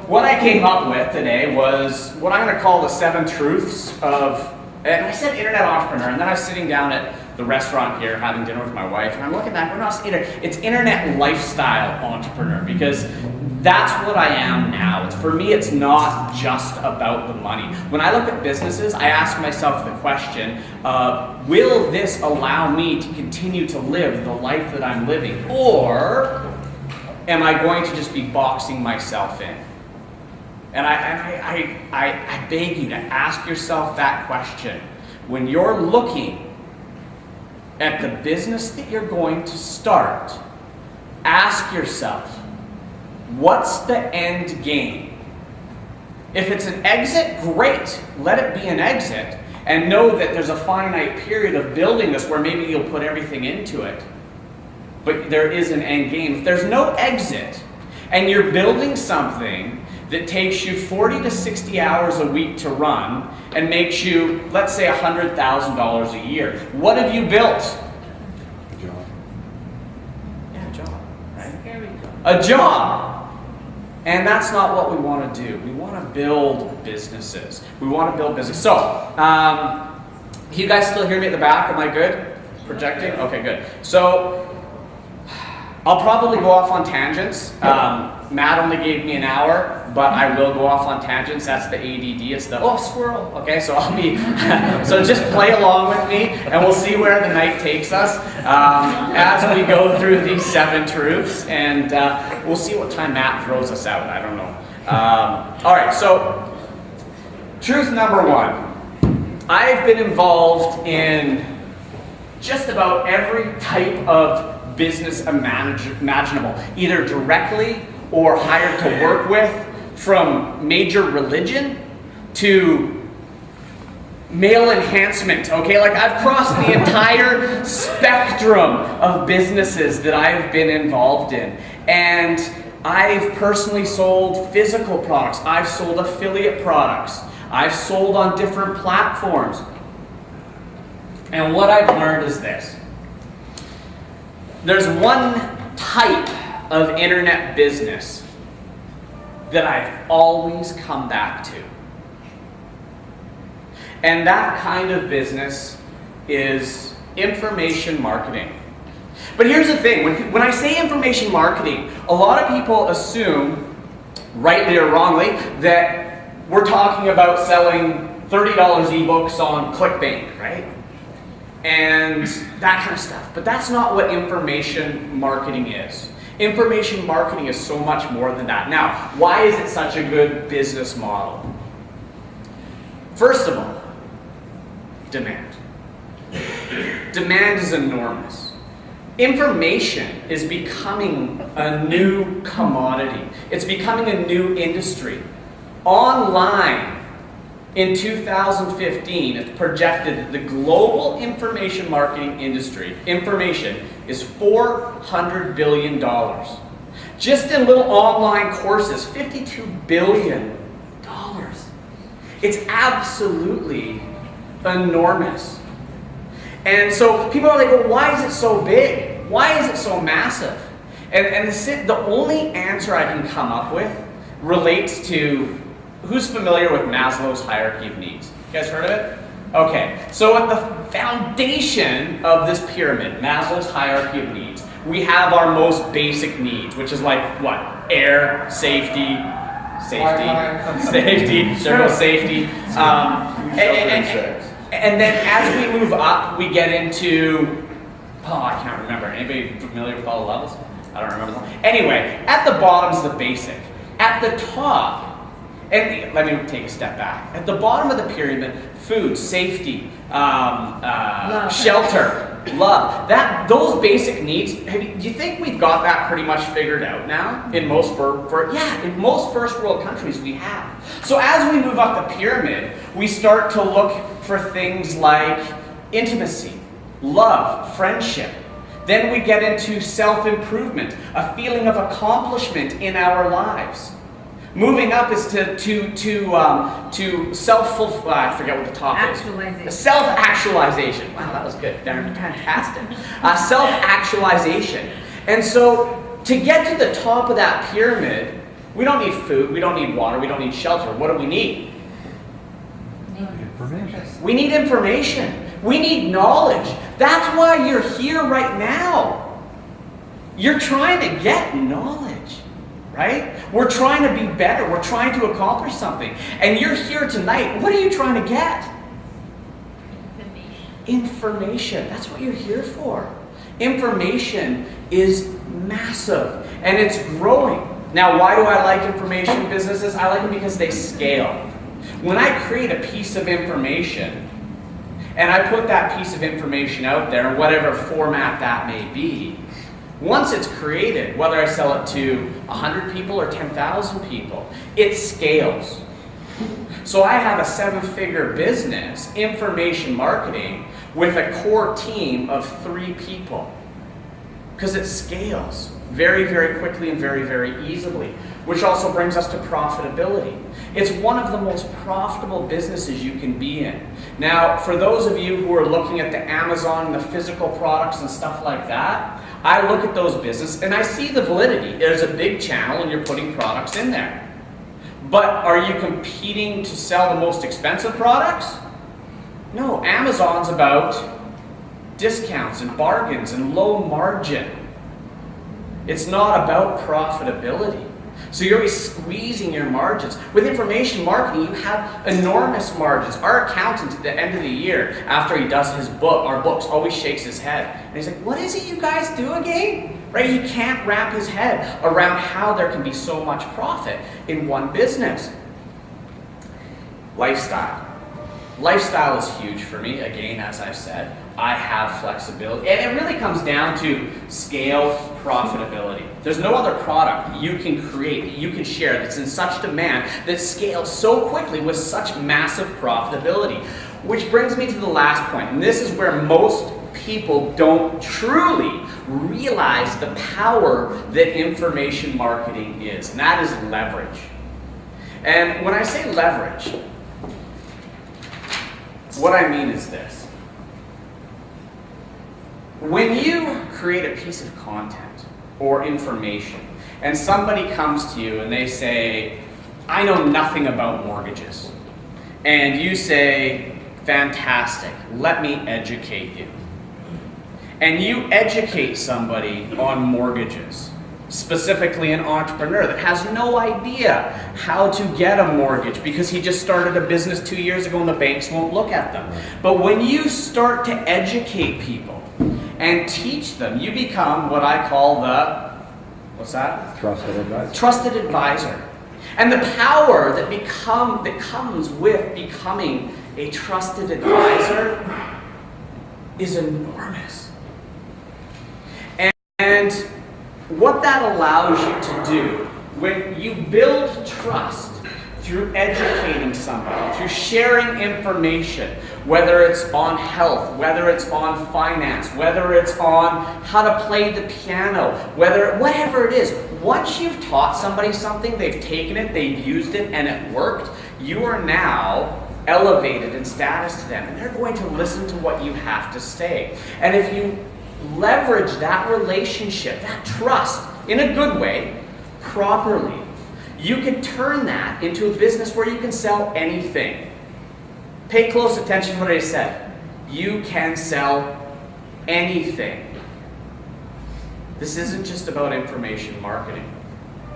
What I came up with today was what I'm going to call the 7 truths of, and I said internet entrepreneur, and then I was sitting down at the restaurant here having dinner with my wife, and I'm looking back, it's internet lifestyle entrepreneur, because that's what I am now. For me, it's not just about the money. When I look at businesses, I ask myself the question of, will this allow me to continue to live the life that I'm living, or am I going to just be boxing myself in? And I beg you to ask yourself that question. When you're looking at the business that you're going to start, ask yourself, what's the end game? If it's an exit, great. Let it be an exit. And know that there's a finite period of building this where maybe you'll put everything into it. But there is an end game. If there's no exit, and you're building something that takes you 40 to 60 hours a week to run and makes you, let's say, $100,000 a year. What have you built? A job. Yeah, a job, right? There we go. A job. And that's not what we want to do. We want to build businesses. We want to build business. So, you guys still hear me at the back? Am I good? Projecting? Okay, good. So, I'll probably go off on tangents. Matt only gave me an hour, but I will go off on tangents. That's the ADD. It's the, oh, squirrel. Okay, so I'll be, so just play along with me, and we'll see where the night takes us as we go through these 7 truths, and we'll see what time Matt throws us out. I don't know. All right, so truth number 1. I've been involved in just about every type of business imaginable, either directly or hired to work with, from major religion to male enhancement, okay? Like, I've crossed the entire spectrum of businesses that I've been involved in. And I've personally sold physical products. I've sold affiliate products. I've sold on different platforms. And what I've learned is this. There's one type of internet business that I've always come back to. And that kind of business is information marketing. But here's the thing, when I say information marketing, a lot of people assume, rightly or wrongly, that we're talking about selling $30 ebooks on ClickBank, right? And that kind of stuff. But that's not what information marketing is. Information marketing is so much more than that. Now, why is it such a good business model? First of all, demand. Demand is enormous. Information is becoming a new commodity. It's becoming a new industry. Online, in 2015, it's projected that the global information marketing industry, information, is $400 billion. Just in little online courses, $52 billion. It's absolutely enormous. And so people are like, well, why is it so big? Why is it so massive? And the only answer I can come up with relates to, who's familiar with Maslow's hierarchy of needs? You guys heard of it? Okay, so at the foundation of this pyramid, Maslow's hierarchy of needs, we have our most basic needs, which is like what? Air, safety, there goes safety. And then as we move up, we get into, oh, I can't remember. Anybody familiar with all the levels? I don't remember them. Anyway, at the bottom is the basic. At the top, and let me take a step back. At the bottom of the pyramid, food, safety, shelter, love. Those basic needs. Do you think we've got that pretty much figured out now? In most in most first world countries we have. So as we move up the pyramid, we start to look for things like intimacy, love, friendship. Then we get into self-improvement, a feeling of accomplishment in our lives. Moving up is to self-fulfillment. I forget what the top is. Self-actualization. Wow, that was good. Fantastic. Self-actualization. And so to get to the top of that pyramid, We don't need food, we don't need water, we don't need shelter. What do we need? Information. We need information. We need knowledge. That's why you're here right now. You're trying to get knowledge, right? We're trying to be better. We're trying to accomplish something. And you're here tonight. What are you trying to get? Information. That's what you're here for. Information is massive and it's growing. Now, why do I like information businesses? I like them because they scale. When I create a piece of information and I put that piece of information out there in whatever format that may be, once it's created, whether I sell it to 100 people or 10,000 people, it scales. So I have a 7-figure business, information marketing, with a core team of 3 people. Because it scales very, very quickly and very, very easily. Which also brings us to profitability. It's one of the most profitable businesses you can be in. Now, for those of you who are looking at the Amazon and the physical products and stuff like that, I look at those businesses and I see the validity. There's a big channel and you're putting products in there. But are you competing to sell the most expensive products? No, Amazon's about discounts and bargains and low margin. It's not about profitability. So you're always squeezing your margins. With information marketing, you have enormous margins. Our accountant at the end of the year, after he does our books, always shakes his head. And he's like, what is it you guys do again? Right? He can't wrap his head around how there can be so much profit in one business. Lifestyle. Lifestyle is huge for me. Again, as I've said, I have flexibility. And it really comes down to scale, profitability. There's no other product you can create, that you can share, that's in such demand, that scales so quickly with such massive profitability. Which brings me to the last point. And this is where most people don't truly realize the power that information marketing is. And that is leverage. And when I say leverage, what I mean is this. When you create a piece of content or information and somebody comes to you and they say, I know nothing about mortgages, and you say, fantastic, let me educate you. And you educate somebody on mortgages, specifically an entrepreneur that has no idea how to get a mortgage because he just started a business 2 years ago and the banks won't look at them. But when you start to educate people and teach them, you become what I call the, what's that? Trusted advisor. Trusted advisor. And the power that comes with becoming a trusted advisor is enormous. And what that allows you to do, when you build trust through educating somebody, through sharing information, whether it's on health, whether it's on finance, whether it's on how to play the piano, whatever it is, once you've taught somebody something, they've taken it, they've used it, and it worked, you are now elevated in status to them, and they're going to listen to what you have to say. And if you leverage that relationship, that trust, in a good way, properly, you can turn that into a business where you can sell anything. Pay close attention to what I said. You can sell anything. This isn't just about information marketing.